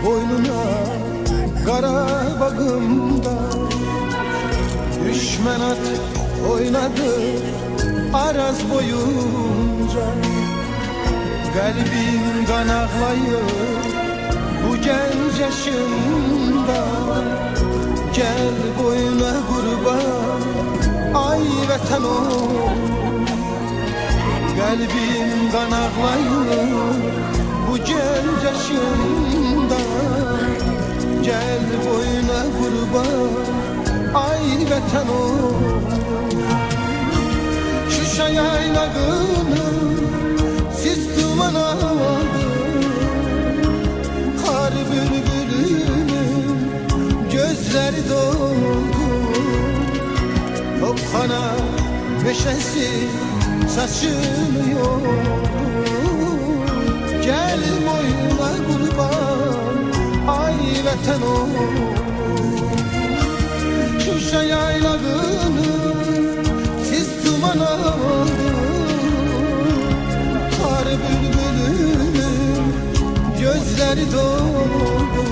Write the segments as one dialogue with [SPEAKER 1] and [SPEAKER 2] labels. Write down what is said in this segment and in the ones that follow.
[SPEAKER 1] Boynuna kara bağımda düşmen at oynadı Araz boyunca. Kalbim kan ağlayır bu genç yaşında. Gel boyuna kurban ay vatan ol. Kalbim kan ağlayır bu genç yaşında. Gel boyuna kurban ay vatan ol. Şuşa yaylağını siz duman aldı. Kar bülbülünün gözleri doldu. Topkana meşesi saçılıyor. Gel boyuna kurban ay vatan ol. Şuşa yaylağını siz duman aldı. Kar bülbülünün gözleri doldu.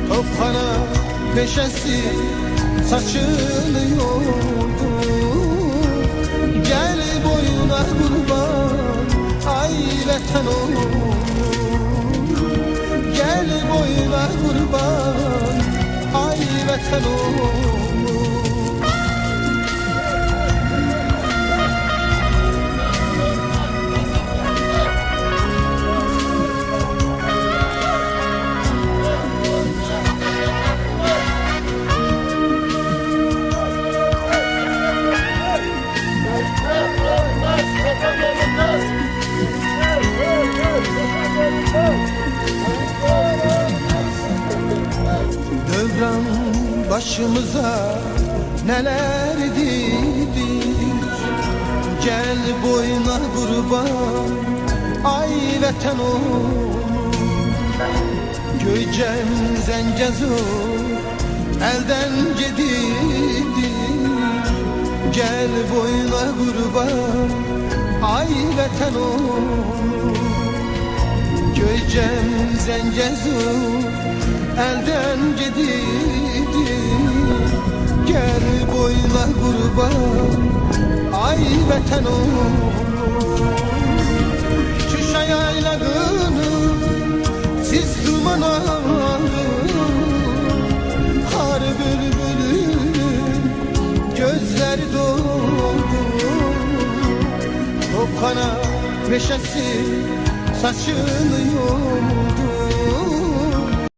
[SPEAKER 1] Topkana meşesi saçılıyordu. Gel boyuna kurban ay vatan ol. Gel boyuna kurban ay vatan ol. Dövran başımıza neler didir. Gel boyuna kurban ay vatan ol. Göycem Zengezur elden gididir. Gel boyuna kurban ay vatan ol. Göycem Zengezur elden gididir. Gel boyuna kurban ay vatan ol. Şuşa yaylağını siz duman aldı. Kar bülbülünün gözleri doldu. Topkana meşesi saçılıyordu.